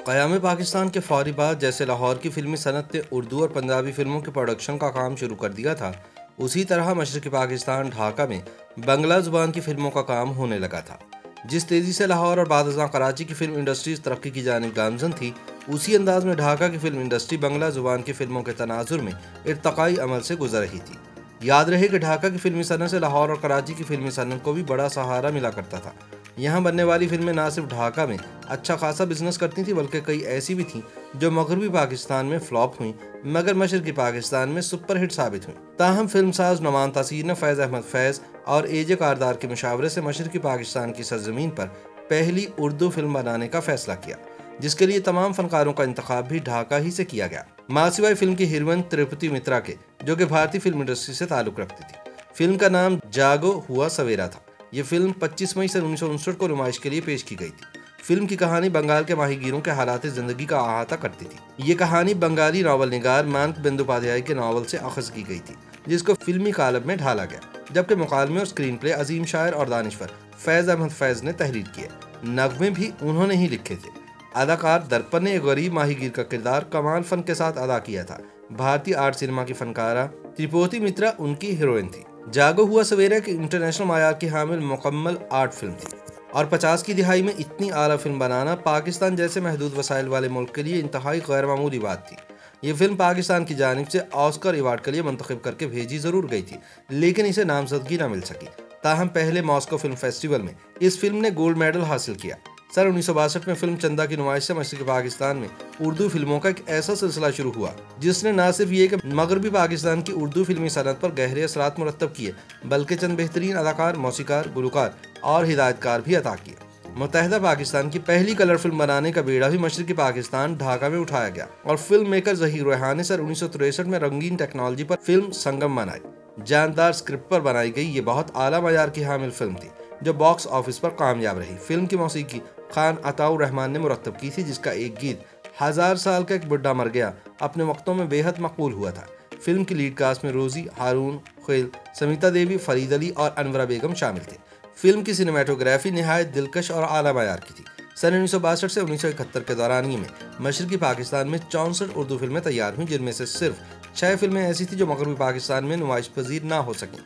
क़याम पाकिस्तान के फौरी बाद जैसे लाहौर की फिल्मी सनत ने उर्दू और पंजाबी फिल्मों के प्रोडक्शन का काम शुरू कर दिया था, उसी तरह मशरक़ी पाकिस्तान ढाका में बंगला ज़ुबान की फिल्मों का काम होने लगा था। जिस तेज़ी से लाहौर और बाद कराची की फिल्म इंडस्ट्रीज तरक्की की जानिब गामज़न थी, उसी अंदाज में ढाका की फिल्म इंडस्ट्री बंगला ज़ुबान की फिल्मों के तनाजुर में इर्तकाई अमल से गुजर रही थी। याद रहे कि ढाका की फिल्मी सनत से लाहौर और कराची की फिल्मी सनत को भी बड़ा सहारा मिला करता था। यहाँ बनने वाली फिल्में ना सिर्फ ढाका में अच्छा खासा बिजनेस करती थी, बल्कि कई ऐसी भी थीं जो मगरबी पाकिस्तान में फ्लॉप हुई मगर मशरक़ी पाकिस्तान में सुपरहिट साबित हुई। ताहम फिल्मसाज नुमान तासीर ने फैज़ अहमद फैज़ और एजे कारदार के मशावरे से मशरक़ी पाकिस्तान की सरजमीन पर पहली उर्दू फिल्म बनाने का फैसला किया, जिसके लिए तमाम फनकारों का इंतखाब भी ढाका ही से किया गया। मासिवाई फिल्म की हीरोइन तिरुपति मित्रा के, जो कि भारतीय फिल्म इंडस्ट्री से ताल्लुक़ रखती थी। फिल्म का नाम जागो हुआ सवेरा था। ये फिल्म 25 मई सन 1959 को नुमाइश के लिए पेश की गई थी। फिल्म की कहानी बंगाल के माहीगीरों के हालात ज़िंदगी का अहाता करती थी। ये कहानी बंगाली नावल निगार मानक बंदोपाध्याय के नावल से अखज़ की गई थी, जिसको फिल्मी कालब में ढाला गया, जबकि मुकालमे और स्क्रीन प्ले अजीम शायर और दानिश्वर फैज़ अहमद फैज़ ने तहरीर किए। नगमे भी उन्होंने ही लिखे थे। अदाकार दर्पण ने एक गरीब माहीगीर का किरदार कमाल फन के साथ अदा किया था। भारतीय आर्ट सिनेमा की फनकारा त्रिपुति मित्रा उनकी हीरोइन थी। जागो हुआ सवेरा की इंटरनेशनल मायार की हामिल मुकम्मल आर्ट फिल्म थी और 50 की दिहाई में इतनी आला फिल्म बनाना पाकिस्तान जैसे महदूद वसाइल वाले मुल्क के लिए इंतहाई गैर मामूली बात थी। ये फिल्म पाकिस्तान की जानिब से ऑस्कर अवार्ड के लिए मुंतखब करके भेजी ज़रूर गई थी, लेकिन इसे नामजदगी न मिल सकी। ताहम पहले मॉस्को फिल्म फेस्टिवल में इस फिल्म ने गोल्ड मेडल हासिल किया। सन 1962 में फिल्म चंदा की नुमाइश से मशरक़ी पाकिस्तान में उर्दू फिल्मों का एक ऐसा सिलसिला शुरू हुआ जिसने न सिर्फ ये कि मगरबी पाकिस्तान की उर्दू फिल्मी सनत पर गहरे असरात मुरत्तब किए, बल्कि चंद बेहतरीन अदाकार, मौसीकार, गुलकार और हिदायतकार भी अता किए। मुत्तहिदा पाकिस्तान की पहली कलर फिल्म बनाने का बेड़ा भी मशरक़ी पाकिस्तान ढाका में उठाया गया और फिल्म मेकर ज़हीर रेहान ने सन 1963 में रंगीन टेक्नोलॉजी पर फिल्म संगम बनाई। जानदार स्क्रिप्ट पर बनाई गई ये बहुत आला मयार की हामिल फिल्म थी, जो बॉक्स ऑफिस पर कामयाब रही। फिल्म की मौसीकी खान अताउर रहमान ने मुरत्तब की थी, जिसका एक गीत 1000 साल का एक बुढ़ा मर गया अपने वक्तों में बेहद मकबूल हुआ था। फिल्म की लीड कास्ट में रोजी, हारून, खेल, समीता देवी, फरीद अली और अनवरा बेगम शामिल थे। फिल्म की सिनेमाटोग्राफी निहायत दिलकश और आला मयार की थी। सन 1962 से 1971 के दौरान में मशरक़ी पाकिस्तान में 64 उर्दू फिल्में तैयार हुईं, जिनमें से सिर्फ 6 फिल्में ऐसी थी जो मगरबी पाकिस्तान में नुमाइश पजीर ना हो सकें।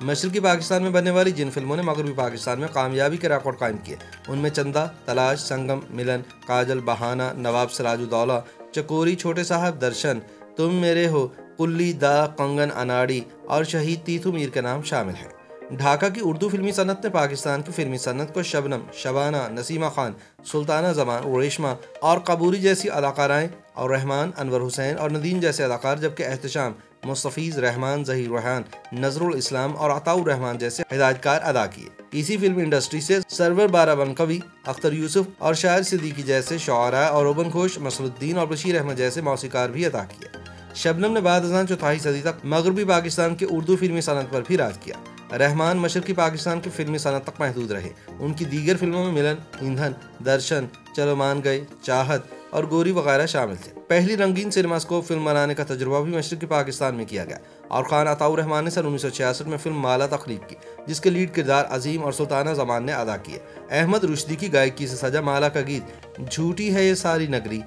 मशरक़ी पाकिस्तान में बनने वाली जिन फिल्मों ने मगरबी पाकिस्तान में कामयाबी के रिकॉर्ड कायम किए, उनमें चंदा, तलाश, संगम, मिलन, काजल, बहाना, नवाब सिराजुद्दौला, चकोरी, छोटे साहब, दर्शन, तुम मेरे हो, कुल्ली, दा, कंगन, अनाड़ी और शहीद तीतू मीर के नाम शामिल हैं। ढाका की उर्दू फिल्मी सनत ने पाकिस्तान की फिल्मी सनत को शबनम, शबाना, नसीमा खान, सुल्ताना जमान, रेशमा और कबूरी जैसी अदाकाराएँ और रहमान, अनवर हुसैन और नदीम जैसे अदाकार, जबकि एहतशाम, मुस्तफ़ीज़ रहमान, ज़हीर रेहान, नजरुल इस्लाम और अताउर रहमान जैसे हिदायतकार अदा किए। इसी फिल्म इंडस्ट्री से सरवर बाराबंकवी, अख्तर यूसुफ और शायर सिद्दीकी जैसे शौअरा और रोबन खोश, मसरुद्दीन और बशीर अहमद जैसे मौसीकार भी अदा किए। शबनम ने बाद चौथाई सदी तक मगरबी पाकिस्तान के उर्दू फिल्मी सनत पर भी राज किया। रहमान मशरक़ी पाकिस्तान की फिल्मी सनत तक महदूद रहे। उनकी दीगर फिल्मों में मिलन, ईंधन, दर्शन, चलो मान गए, चाहत और गोरी वगैरह शामिल थे। पहली रंगीन सिनेमास्कोप फिल्म बनाने का तजुर्बा भी मशरक़ी पाकिस्तान में किया गया और खान अताउर रहमान ने सन 1966 में फिल्म माला तख्लीक की, जिसके लीड किरदार अजीम और सुल्ताना जमान ने अदा किए। अहमद रुश्दी की गायकी से सजा माला का गीत झूठी है ये सारी नगरी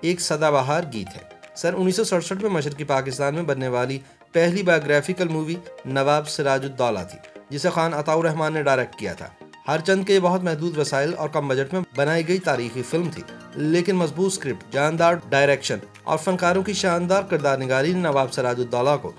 एक सदाबहार गीत है। सन 1967 में मशरक़ी पाकिस्तान में बनने वाली पहली बायोग्राफिकल मूवी नवाब सिराजुद्दौला थी, जिसे खान अताउर रहमान ने डायरेक्ट किया था। हर चंद के बहुत महदूद वसाइल और कम बजट में बनाई गई तारीखी फिल्म थी, लेकिन मजबूत स्क्रिप्ट, जानदार डायरेक्शन और फनकारों की शानदार किरदार निगारी ने नवाब सिराजुद्दौला को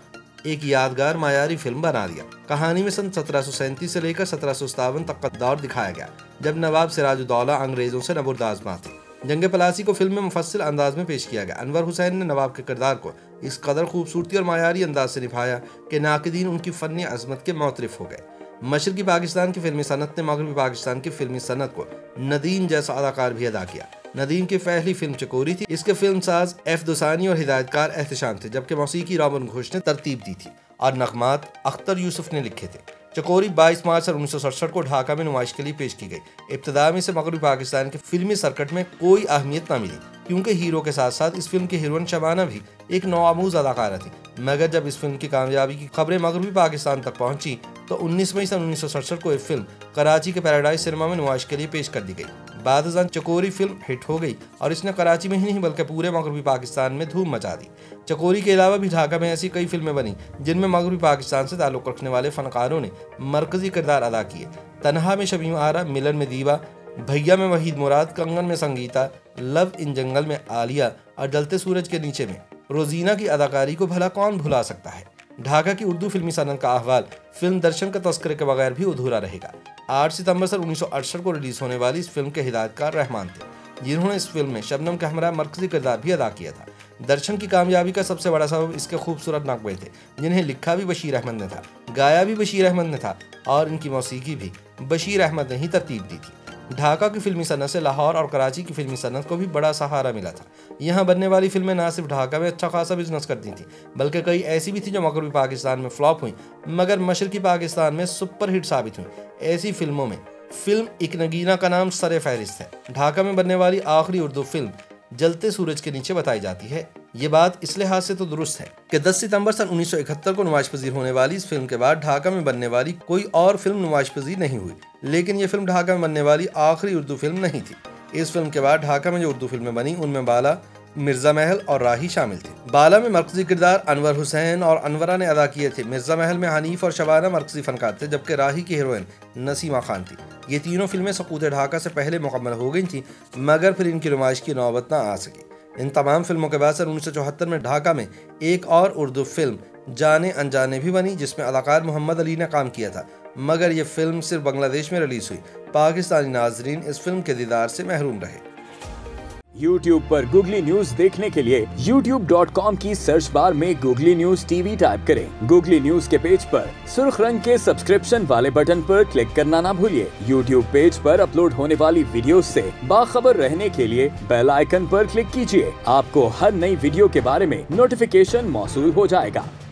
एक यादगार मायारी फिल्म बना दिया। कहानी में सन 1737 से लेकर 1757 तक का दौर दिखाया गया, जब नवाब सिराजुद्दौला अंग्रेजों से नबुर्दाज़मा थे। जंग प्लासी को फिल्म में मुफस्सिल अंदाज में पेश किया गया। अनवर हुसैन ने नवाब के किरदार को इस कदर खूबसूरती और मायारी अंदाज से निभाया कि नाक़िदीन उनकी फ़नी अज़मत के मोतरिफ हो गए। मशरक़ी पाकिस्तान की फिल्मी सनत ने मगरबी पाकिस्तान की फिल्मी सनत को नदीम जैसा अदाकार भी अदा किया। नदीम की पहली फिल्म चकोरी थी। इसके फिल्म साज एफ दोसानी और हिदायतकार एहतशाम थे, जबकि मौसीकी रोबन घोष ने तरतीब दी थी और नगमात अख्तर यूसुफ ने लिखे थे। चकोरी 22 मार्च 1967 को ढाका में नुमाइश के लिए पेश की गई। इब्तदा में से मगरबी पाकिस्तान के फिल्मी सर्कट में कोई अहमियत न मिली, क्योंकि हीरो के साथ साथ इस फिल्म की हीरोइन शबाना भी एक नौआमूज अदाकारा थी। मगर जब इस फिल्म की कामयाबी की खबरें मगरबी पाकिस्तान तक पहुंची तो 19 मई सन 1967 को ये फिल्म कराची के पैराडाइज सिनेमा में नुमाइश के लिए पेश कर दी गई। बादशाह चकोरी फिल्म हिट हो गई और इसने कराची में ही नहीं बल्कि पूरे मगरबी पाकिस्तान में धूम मचा दी। चकोरी के अलावा भी ढाका में ऐसी कई फिल्में बनी जिनमें मगरबी पाकिस्तान से ताल्लुक़ रखने वाले फनकारों ने मरकजी किरदार अदा किए। तन्हा में शमीम आरा, मिलन में दीवा, भैया में वहीद मुराद, कंगन में संगीता, लव इन जंगल में आलिया और जलते सूरज के नीचे में रोजीना की अदाकारी को भला कौन भुला सकता है। ढाका की उर्दू फिल्मी सनत का अहवाल फिल्म दर्शन के तस्करे के बगैर भी अधूरा रहेगा। 8 सितंबर सन 1968 को रिलीज होने वाली इस फिल्म के हिदायतकार रहमान थे, जिन्होंने इस फिल्म में शबनम के हमरा मरकजी किरदार भी अदा किया था। दर्शन की कामयाबी का सबसे बड़ा सबब इसके खूबसूरत नगमे थे, जिन्हें लिखा भी बशीर अहमद ने था, गाया भी बशीर अहमद ने था और इनकी मौसीकी भी बशीर अहमद ने ही तरतीब दी थी। ढाका की फिल्मी सनत से लाहौर और कराची की फिल्मी सनत को भी बड़ा सहारा मिला था। यहाँ बनने वाली फिल्में ना सिर्फ ढाका में अच्छा खासा बिजनेस करती थी, बल्कि कई ऐसी भी थी जो मगरबी पाकिस्तान में फ्लॉप हुई मगर मशरकी पाकिस्तान में सुपरहिट साबित हुई। ऐसी फिल्मों में फिल्म एक नगीना का नाम सरे फहरिस्त है। ढाका में बनने वाली आखिरी उर्दू फिल्म जलते सूरज के नीचे बताई जाती है। ये बात इस लिहाज से तो दुरुस्त है कि 10 सितंबर सन 1971 को नुमाइश पजीर होने वाली इस फिल्म के बाद ढाका में बनने वाली कोई और फिल्म नुमाइश पजीर नहीं हुई, लेकिन ये फिल्म ढाका में बनने वाली आखिरी उर्दू फिल्म नहीं थी। इस फिल्म के बाद ढाका में जो उर्दू फिल्में बनी उनमें बाला, मिर्जा महल और राही शामिल थे। बाला में मरकजी किरदार अनवर हुसैन और अनवरा ने अदा किए थे। मिर्जा महल में हनीफ और शबाना मरकजी फनकार थे, जबकि राही की हीरोइन नसीमा खान थी। ये तीनों फिल्में सकूत ढाका से पहले मुकम्मल हो गई थी, मगर फिर इनकी नुमाइश की नौबत न आ सकी। इन तमाम फिल्मों के बाद सन 1974 में ढाका में एक और उर्दू फिल्म जाने अनजाने भी बनी, जिसमें अदाकार मोहम्मद अली ने काम किया था, मगर यह फिल्म सिर्फ बांग्लादेश में रिलीज हुई। पाकिस्तानी नाजरीन इस फिल्म के दीदार से महरूम रहे। YouTube पर गूगली न्यूज देखने के लिए youtube.com की सर्च बार में गूगली न्यूज टीवी टाइप करें। गूगली न्यूज के पेज पर सुर्ख रंग के सब्सक्रिप्शन वाले बटन पर क्लिक करना ना भूलिए। YouTube पेज पर अपलोड होने वाली वीडियोस से बाखबर रहने के लिए बेल आइकन पर क्लिक कीजिए। आपको हर नई वीडियो के बारे में नोटिफिकेशन मौसूल हो जाएगा।